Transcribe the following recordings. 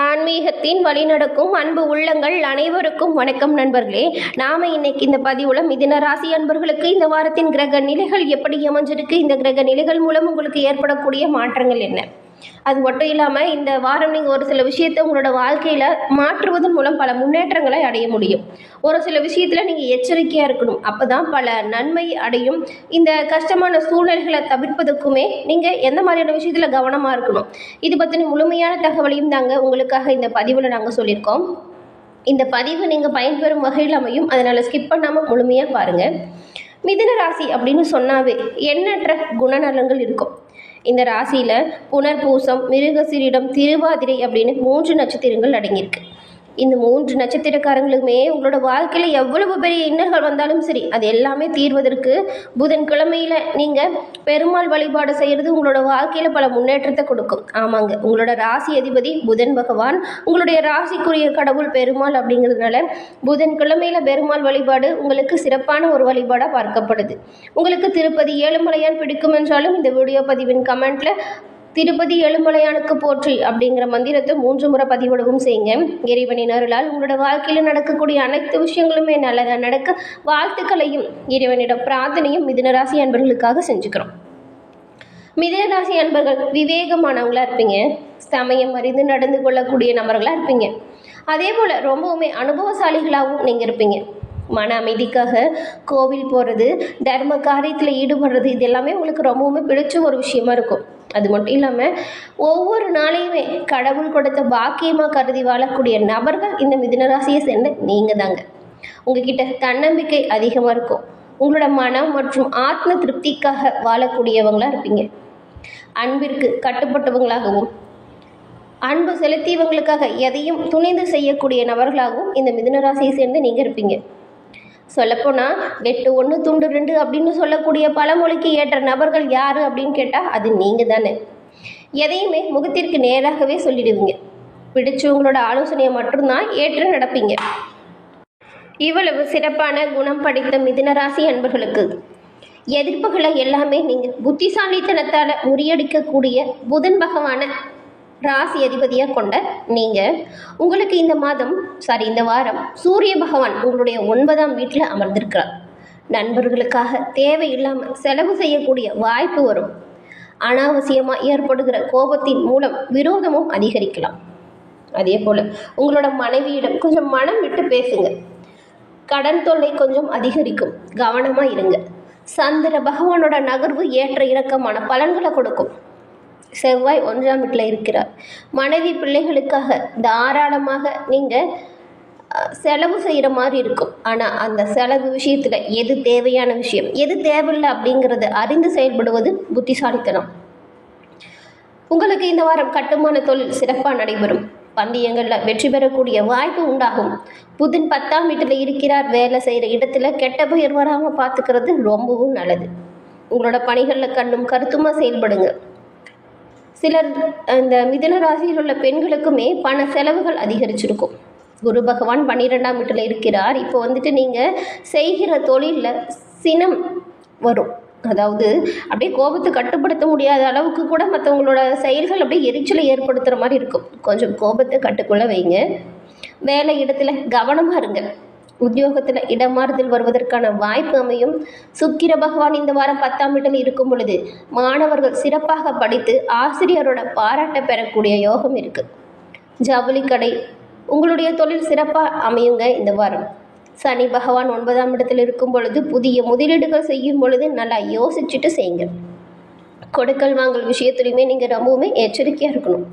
ஆன்மீகத்தின் வழிநடக்கும் அன்பு உள்ளங்கள் அனைவருக்கும் வணக்கம் நண்பர்களே. நாம இன்னைக்கு இந்த பதிவுல மிதுன ராசி அன்பர்களுக்கு இந்த வாரத்தின் கிரக நிலைகள் எப்படி அமைஞ்சிருக்கு, இந்த கிரக நிலைகள் மூலம் உங்களுக்கு ஏற்படக்கூடிய மாற்றங்கள் என்ன, அது மட்டும் இல்லாமல் இந்த வாரம் நீங்கள் ஒரு சில விஷயத்தை உங்களோட வாழ்க்கையில் மாற்றுவதன் மூலம் பல முன்னேற்றங்களை அடைய முடியும். ஒரு சில விஷயத்தில் நீங்கள் எச்சரிக்கையாக இருக்கணும், அப்போ தான் பல நன்மை அடையும். இந்த கஷ்டமான சூழ்நிலைகளை தவிர்ப்பதற்குமே நீங்கள் எந்த மாதிரியான விஷயத்தில் கவனமாக இருக்கணும், இது பற்றின முழுமையான தகவலையும் தாங்க உங்களுக்காக இந்த பதிவில் நாங்கள் சொல்லியிருக்கோம். இந்த பதிவு நீங்கள் பயன்பெறும் வகையில் அமையும், அதனால் ஸ்கிப் பண்ணாமல் முழுமையாக பாருங்கள். மிதுன ராசி அப்படின்னு சொன்னாவே எண்ணற்ற குணநலங்கள் இருக்கும். இந்த ராசியில் புனர்பூசம், மிருகசீரிடம், திருவாதிரை அப்படின்னு 3 நட்சத்திரங்கள் அடங்கியிருக்கு. இந்த 3 நட்சத்திரக்காரங்களுமே உங்களோட வாழ்க்கையில் எவ்வளவு பெரிய இன்னல்கள் வந்தாலும் சரி, அது எல்லாமே தீர்வதற்கு புதன்கிழமையில் நீங்கள் பெருமாள் வழிபாடு செய்கிறது உங்களோட வாழ்க்கையில் பல முன்னேற்றத்தை கொடுக்கும். ஆமாங்க, உங்களோட ராசி அதிபதி புதன் பகவான், உங்களுடைய ராசிக்குரிய கடவுள் பெருமாள் அப்படிங்கிறதுனால புதன்கிழமையில் பெருமாள் வழிபாடு உங்களுக்கு சிறப்பான ஒரு வழிபாடாக பார்க்கப்படுது. உங்களுக்கு திருப்பதி ஏழுமலையான் பிடிக்கும் என்றாலும் இந்த வீடியோ பதிவின் கமெண்ட்டில் திருப்பதி ஏழுமலையானுக்கு போற்றி அப்படிங்கிற மந்திரத்தை 3 முறை பதிவிடவும் செய்யுங்க. இறைவனின் அருளால் உங்களோட வாழ்க்கையில் நடக்கக்கூடிய அனைத்து விஷயங்களுமே நல்லதாக நடக்க வாழ்த்துக்களையும் இறைவனிடம் பிரார்த்தனையும் மிதுனராசி அன்பர்களுக்காக செஞ்சுக்கிறோம். மிதுனராசி அன்பர்கள் விவேகமானவங்களா இருப்பீங்க, சமயம் அறிந்து நடந்து கொள்ளக்கூடிய நபர்களாக இருப்பீங்க. அதே போல் ரொம்பவுமே அனுபவசாலிகளாகவும் நீங்கள் இருப்பீங்க. மன அமைதிக்காக கோவில் போகிறது, தர்ம காரியத்தில் ஈடுபடுறது, இது எல்லாமே உங்களுக்கு ரொம்பவுமே பிடிச்ச ஒரு விஷயமா இருக்கும். அது மட்டும் இல்லாமல் ஒவ்வொரு நாளையுமே கடவுள் கொடுத்த பாக்கியமாக கருதி வாழக்கூடிய நபர்கள் இந்த மிதுனராசியை சேர்ந்த நீங்கள் தாங்க. உங்ககிட்ட தன்னம்பிக்கை அதிகமாக இருக்கும். உங்களோட மனம் மற்றும் ஆத்ம திருப்திக்காக வாழக்கூடியவங்களாக இருப்பீங்க. அன்பிற்கு கட்டுப்பட்டவங்களாகவும் அன்பு செலுத்தியவங்களுக்காக எதையும் துணிந்து செய்யக்கூடிய நபர்களாகவும் இந்த மிதுனராசியை சேர்ந்து நீங்கள் இருப்பீங்க. சொல்லப்போனால் வெட்டு 1 துண்டு 2 அப்படின்னு சொல்லக்கூடிய பழமொழிக்கு ஏற்ற நபர்கள் யார் அப்படின்னு கேட்டால் அது நீங்கள் தானே. எதையுமே முகத்திற்கு நேராகவே சொல்லிடுவீங்க. பிடிச்சவங்களோட ஆலோசனையை மட்டும்தான் ஏற்று நடப்பீங்க. இவ்வளவு சிறப்பான குணம் படித்த மிதுனராசி அன்பர்களுக்கு எதிர்ப்புகளை எல்லாமே நீங்கள் புத்திசாலித்தனத்தால் முறியடிக்கக்கூடிய புதன் பகவான ராசி அதிபதியாக கொண்ட நீங்கள் உங்களுக்கு இந்த வாரம் சூரிய பகவான் உங்களுடைய 9ஆம் வீட்டில் அமர்ந்திருக்கிறார். நண்பர்களுக்காக தேவையில்லாமல் செலவு செய்யக்கூடிய வாய்ப்பு வரும். அனாவசியமாக ஏற்படுகிற கோபத்தின் மூலம் விரோதமும் அதிகரிக்கலாம். அதே போல் உங்களோட மனைவியிடம் கொஞ்சம் மனம் விட்டு பேசுங்க. கடன் தொல்லை கொஞ்சம் அதிகரிக்கும், கவனமாக இருங்க. சந்திர பகவானோட நகர்வு ஏற்ற இறக்கமான பலன்களை கொடுக்கும். செவ்வாய் 1ஆம் வீட்டில் இருக்கிறார். மனைவி பிள்ளைகளுக்காக தாராளமாக நீங்கள் செலவு செய்கிற மாதிரி இருக்கும். ஆனால் அந்த செலவு விஷயத்தில் எது தேவையான விஷயம், எது தேவையில்லை அப்படிங்கிறத அறிந்து செயல்படுவது புத்திசாலித்தனம். உங்களுக்கு இந்த வாரம் கட்டுமான தொழில் சிறப்பாக நடைபெறும். பந்தயங்களில் வெற்றி பெறக்கூடிய வாய்ப்பு உண்டாகும். புதன் 10ஆம் வீட்டில் இருக்கிறார். வேலை செய்கிற இடத்துல கெட்ட பெயர் வராமல் பார்த்துக்கிறது ரொம்பவும் நல்லது. உங்களோட பணிகளில் கண்ணும் கருத்துமாக செயல்படுங்க. சிலர் இந்த மிதுன ராசியில் உள்ள பெண்களுக்குமே பண செலவுகள் அதிகரிச்சிருக்கும். குரு பகவான் 12ஆம் வீட்டில் இருக்கிறார். இப்போ நீங்கள் செய்கிற தொழிலில் சினம் வரும். அதாவது அப்படியே கோபத்தை கட்டுப்படுத்த முடியாத அளவுக்கு கூட மற்றவங்களோட செயல்கள் அப்படியே எரிச்சலை ஏற்படுத்துகிற மாதிரி இருக்கும். கொஞ்சம் கோபத்தை கட்டுக்குள்ளே வைங்க. வேலை இடத்துல கவனமாக இருங்க. உத்தியோகத்தில் இடமாறுதல் வருவதற்கான வாய்ப்பு அமையும். சுக்கிர பகவான் இந்த வாரம் 10ஆம் வீட்டில் இருக்கும் பொழுது மாணவர்கள் சிறப்பாக படித்து ஆசிரியரோட பாராட்ட பெறக்கூடிய யோகம் இருக்குது. ஜவுளி கடை, உங்களுடைய தொழில் சிறப்பாக அமையுங்க இந்த வாரம். சனி பகவான் 9ஆம் இடத்தில் இருக்கும் பொழுது புதிய முதலீடுகள் செய்யும் பொழுது நல்லா யோசிச்சுட்டு செய்யுங்க. கொடுக்கல் வாங்கல் விஷயத்துலையுமே நீங்கள் ரொம்பவுமே எச்சரிக்கையாக இருக்கணும்.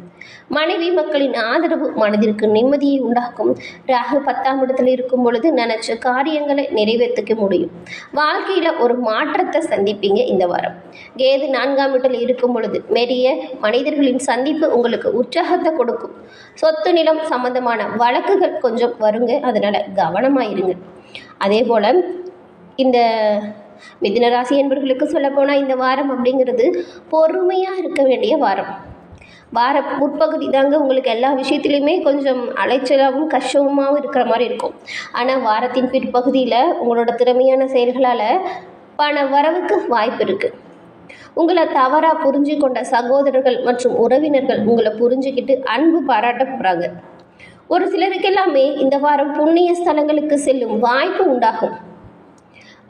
மனைவி மக்களின் ஆதரவு மனதிற்கு நிம்மதியை உண்டாக்கும். ராகு 10ஆம் இடத்தில் இருக்கும் பொழுது நினைச்ச காரியங்களை நிறைவேற்றிக்க முடியும். வாழ்க்கையில் ஒரு மாற்றத்தை சந்திப்பீங்க இந்த வாரம். கேது 4ஆம் வீட்டில் இருக்கும் பொழுது மெரிய மனிதர்களின் சந்திப்பு உங்களுக்கு உற்சாகத்தை கொடுக்கும். சொத்து நிலம் சம்பந்தமான வழக்குகள் கொஞ்சம் வருங்க, அதனால் கவனமாக இருங்க. அதே போல் இந்த மிதுனராசி என்பவர்களுக்கு சொல்லப்போனால் இந்த வாரம் அப்படிங்கிறது பொறுமையாக இருக்க வேண்டிய வாரம். வார முற்பகுதி தாங்க உங்களுக்கு எல்லா விஷயத்துலையுமே கொஞ்சம் அலைச்சலாகவும் கஷ்டமாகவும் இருக்கிற மாதிரி இருக்கும். ஆனால் வாரத்தின் பிற்பகுதியில் உங்களோட திறமையான செயல்களால் பண வரவுக்கு வாய்ப்பு இருக்குது. உங்களை தவறாக புரிஞ்சு கொண்ட சகோதரர்கள் மற்றும் உறவினர்கள் உங்களை புரிஞ்சுக்கிட்டு அன்பு பாராட்ட போகிறாங்க. ஒரு சிலருக்கு எல்லாமே இந்த வாரம் புண்ணிய ஸ்தலங்களுக்கு செல்லும் வாய்ப்பு உண்டாகும்.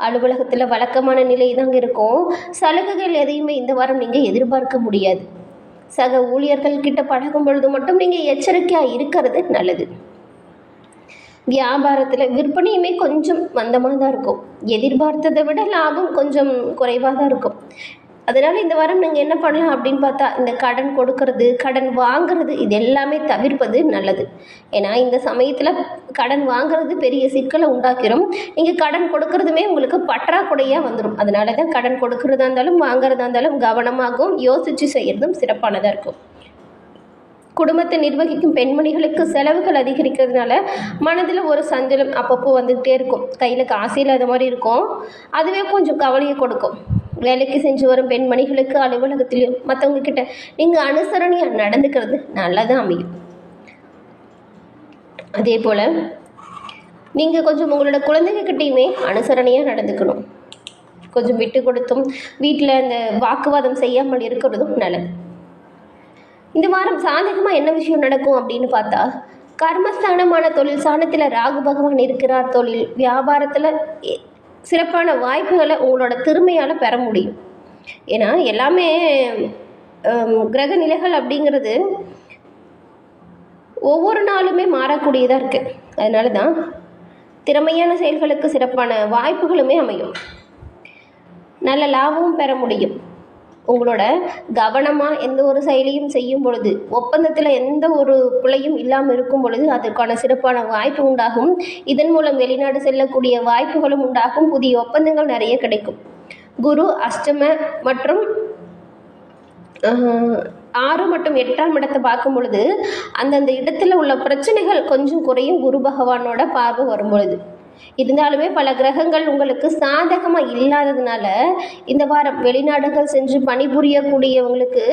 அலுவலகத்தில் வழக்கமான நிலை தாங்க இருக்கும். சலுகைகள் எதையுமே இந்த வாரம் நீங்கள் எதிர்பார்க்க முடியாது. சக ஊழியர்கள் கிட்ட பழகும் பொழுது மட்டும் நீங்கள் எச்சரிக்கையாக இருக்கிறது நல்லது. வியாபாரத்தில் விற்பனையுமே கொஞ்சம் மந்தமாக தான் இருக்கும். எதிர்பார்த்ததை விட லாபம் கொஞ்சம் குறைவாக தான் இருக்கும். அதனால் இந்த வாரம் நீங்கள் என்ன பண்ணலாம் அப்படின்னு பார்த்தா, இந்த கடன் கொடுக்கறது, கடன் வாங்கிறது இது எல்லாமே தவிர்ப்பது நல்லது. ஏன்னா இந்த சமயத்தில் கடன் வாங்கிறது பெரிய சிக்கலை உண்டாக்கிடும். நீங்கள் கடன் கொடுக்கறதுமே உங்களுக்கு பற்றாக்குறையாக வந்துடும். அதனால தான் கடன் கொடுக்கறதா இருந்தாலும் வாங்கிறதா இருந்தாலும் கவனமாகவும் யோசித்து செய்கிறதும் சிறப்பானதாக இருக்கும். குடும்பத்தை நிர்வகிக்கும் பெண்மணிகளுக்கு செலவுகள் அதிகரிக்கிறதுனால மனதில் ஒரு சஞ்சலம் அப்பப்போ வந்துகிட்டே இருக்கும். கையில் காசு இல்லாத மாதிரி இருக்கும். அதுவே கொஞ்சம் கவலையை கொடுக்கும். வேலைக்கு செஞ்சு வரும் பெண்மணிகளுக்கு அலுவலகத்திலையும் மற்றவங்க கிட்ட நீங்கள் அனுசரணையாக நடந்துக்கிறது நல்லதாக அமையும். அதே போல் நீங்கள் கொஞ்சம் உங்களோட குழந்தைங்கக்கிட்டையுமே அனுசரணையாக நடந்துக்கணும். கொஞ்சம் விட்டு கொடுத்தும் வீட்டில் இந்த வாக்குவாதம் செய்யாமல் இருக்கிறதும் நல்லது. இந்த வாரம் சாதகமாக என்ன விஷயம் நடக்கும் அப்படின்னு பார்த்தா, கர்மஸ்தானமான தொழில் ஸ்தானத்தில் ராகு பகவான் இருக்கிறார். தொழில் வியாபாரத்தில் சிறப்பான வாய்ப்புகளை உங்களோட திறமையால் பெற முடியும். ஏன்னா எல்லாமே கிரக நிலைகள் அப்படிங்கிறது ஒவ்வொரு நாளுமே மாறக்கூடியதாக இருக்குது. அதனால தான் திறமையான செயல்களுக்கு சிறப்பான வாய்ப்புகளுமே அமையும். நல்ல லாபமும் பெற முடியும். உங்களோட கவனமாக எந்த ஒரு செயலையும் செய்யும் பொழுது, ஒப்பந்தத்தில் எந்த ஒரு பிழையும் இல்லாமல் இருக்கும் பொழுது அதற்கான சிறப்பான வாய்ப்பு உண்டாகும். இதன் மூலம் வெளிநாடு செல்லக்கூடிய வாய்ப்புகளும் உண்டாகும். புதிய ஒப்பந்தங்கள் நிறைய கிடைக்கும். குரு அஷ்டம மற்றும் 6 மற்றும் 8ஆம் இடத்தை பார்க்கும் பொழுது அந்தந்த இடத்துல உள்ள பிரச்சனைகள் கொஞ்சம் குறையும். குரு பகவானோட பார்வை வரும் பொழுது. இருந்தாலுமே பல கிரகங்கள் உங்களுக்கு சாதகமாக இல்லாததுனால இந்த வாரம் வெளிநாடுகள் சென்று பணிபுரியக்கூடியவங்களுக்கு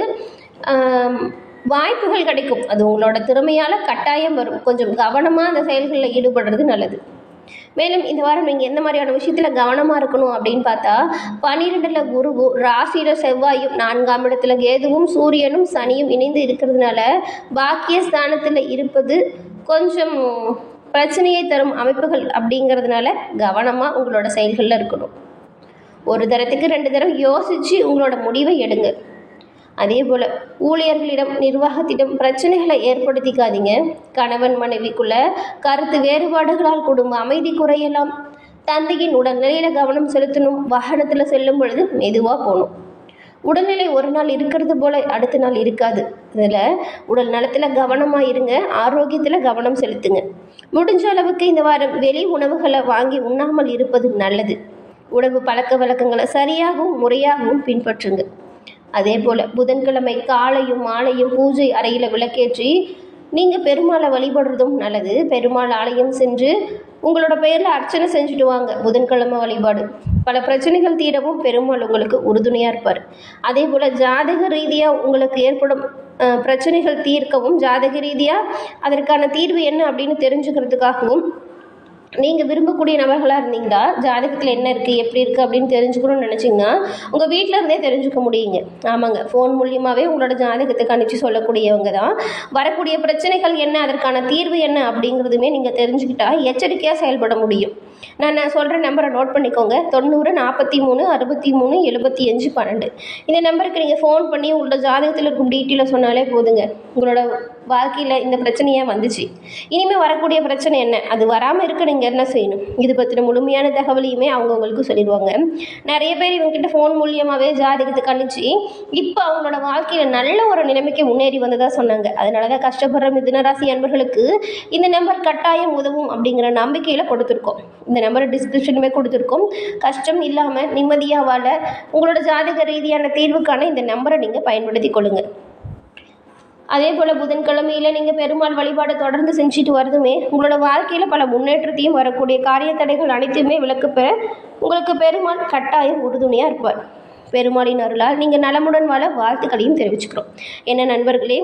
வாய்ப்புகள் கிடைக்கும். அது உங்களோட திறமையால் கட்டாயம் வரும். கொஞ்சம் கவனமாக அந்த செயல்களில் ஈடுபடுறது நல்லது. மேலும் இந்த வாரம் நீங்கள் எந்த மாதிரியான விஷயத்தில் கவனமாக இருக்கணும் அப்படின்னு பார்த்தா, 12ல் குருவும் ராசியில் செவ்வாயும் 4ஆம் இடத்துல கேதுவும் சூரியனும் சனியும் இணைந்து இருக்கிறதுனால பாக்கிய ஸ்தானத்தில் இருப்பது கொஞ்சம் பிரச்சனையை தரும் அமைப்புகள். அப்படிங்கிறதுனால கவனமாக உங்களோட செயல்களில் இருக்கணும். ஒரு தரத்துக்கு 2 தடவை யோசித்து உங்களோட முடிவை எடுங்க. அதே போல் ஊழியர்களிடம் நிர்வாகத்திடம் பிரச்சனைகளை ஏற்படுத்திக்காதீங்க. கணவன் மனைவிக்குள்ள கருத்து வேறுபாடுகளால் குடும்ப அமைதி குறையலாம். தந்தையின் உடல்நிலையில் கவனம் செலுத்தணும். வாகனத்தில் செல்லும் பொழுது மெதுவாக போகணும். உடல்நிலை ஒரு நாள் இருக்கிறது போல் அடுத்த நாள் இருக்காது. அதில் உடல் நலத்தில் கவனமாக இருங்க. ஆரோக்கியத்தில் கவனம் செலுத்துங்க. முடிஞ்ச அளவுக்கு இந்த வாரம் வெளி உணவுகளை வாங்கி உண்ணாமல் இருப்பது நல்லது. உணவு பழக்க வழக்கங்களை சரியாகவும் முறையாகவும் பின்பற்றுங்க. அதே போல் புதன்கிழமை காலையும் மாலையும் பூஜை அறையில் விளக்கேற்றி நீங்கள் பெருமாளை வழிபடுறதும் நல்லது. பெருமாள் ஆலயம் சென்று உங்களோட பெயரில் அர்ச்சனை செஞ்சுட்டு வாங்க. புதன்கிழமை வழிபாடு பல பிரச்சனைகள் தீரவும் பெருமாள் உங்களுக்கு உறுதுணையாக இருப்பார். அதே போல் ஜாதக ரீதியாக உங்களுக்கு ஏற்படும் பிரச்சனைகள் தீர்க்கவும், ஜாதக ரீதியாக அதற்கான தீர்வு என்ன அப்படின்னு தெரிஞ்சுக்கிறதுக்காகவும் நீங்கள் விரும்பக்கூடிய நபர்களாக இருந்தீங்கன்னா, ஜாதகத்தில் என்ன இருக்குது எப்படி இருக்குது அப்படின்னு தெரிஞ்சுக்கணும்னு நினச்சிங்கன்னா உங்கள் வீட்டில் இருந்தே தெரிஞ்சுக்க முடியுங்க. ஆமாங்க, ஃபோன் மூலியமாகவே உங்களோட ஜாதகத்தை கணிச்சு சொல்லக்கூடியவங்க தான். வரக்கூடிய பிரச்சனைகள் என்ன, அதற்கான தீர்வு என்ன அப்படிங்கிறதுமே நீங்கள் தெரிஞ்சுக்கிட்டா எச்சரிக்கையாக செயல்பட முடியும். நான் சொல்கிற நம்பரை நோட் பண்ணிக்கோங்க. 90 43 63 75 12. இந்த நம்பருக்கு நீங்கள் ஃபோன் பண்ணி உங்களோட ஜாதகத்தில் இருக்கும் டீட்டெயிலை சொன்னாலே போதுங்க. உங்களோட வாழ்க்கையில் இந்த பிரச்சனையாக வந்துச்சு, இனிமேல் வரக்கூடிய பிரச்சனை என்ன, அது வராமல் இருக்க நீங்கள் என்ன செய்யணும், இது பற்றின முழுமையான தகவலையுமே அவங்களுக்கு சொல்லிடுவாங்க. நிறைய பேர் இவங்ககிட்ட ஃபோன் மூலியமாகவே ஜாதகத்தை கணிச்சு இப்போ அவங்களோட வாழ்க்கையில் நல்ல ஒரு நிலைமைக்கு முன்னேறி வந்ததாக சொன்னாங்க. அதனால தான் கஷ்டப்படுற மிதுனராசி அன்பர்களுக்கு இந்த நம்பர் கட்டாயம் உதவும் அப்படிங்கிற நம்பிக்கையில் கொடுத்துருக்கோம். இந்த நம்பரை டிஸ்கிரிப்ஷனுமே கொடுத்துருக்கோம். கஷ்டம் இல்லாமல் நிம்மதியாக வாழ உங்களோட ஜாதக ரீதியான தீர்வுக்கான இந்த நம்பரை நீங்கள் பயன்படுத்தி கொள்ளுங்கள். அதே போல் புதன்கிழமையில் நீங்கள் பெருமாள் வழிபாடு தொடர்ந்து செஞ்சுட்டு வரதுமே உங்களோட வாழ்க்கையில் பல முன்னேற்றத்தையும் வரக்கூடிய காரிய தடைகள் அனைத்துமே விளக்கப்பெற உங்களுக்கு பெருமாள் கட்டாயம் உறுதுணையாக இருப்பார். பெருமாளின் அருளால் நீங்கள் நலமுடன் வாழ வாழ்த்துக்களையும் தெரிவிச்சுக்கிறோம். என்ன நண்பர்களே,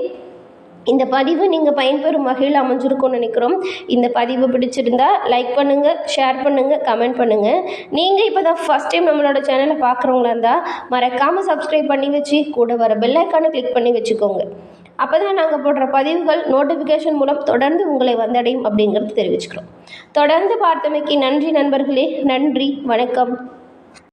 இந்த பதிவு நீங்கள் பயன்பெறும் வகையில் அமைஞ்சிருக்கும்னு நினைக்கிறோம். இந்த பதிவு பிடிச்சிருந்தா லைக் பண்ணுங்கள், ஷேர் பண்ணுங்கள், கமெண்ட் பண்ணுங்கள். நீங்கள் இப்போ தான் ஃபஸ்ட் டைம் நம்மளோட சேனலை பார்க்குறவங்களா இருந்தால் மறக்காமல் சப்ஸ்கிரைப் பண்ணி வச்சு கூட வர பெல் ஐக்கானை கிளிக் பண்ணி வச்சுக்கோங்க. அப்போ தான் நாங்கள் போடுற பதிவுகள் நோட்டிஃபிகேஷன் மூலம் தொடர்ந்து உங்களை வந்தடையும் அப்படிங்கிறது தெரிவிச்சுக்கிறோம். தொடர்ந்து பார்த்தமைக்கு நன்றி நண்பர்களே. நன்றி, வணக்கம்.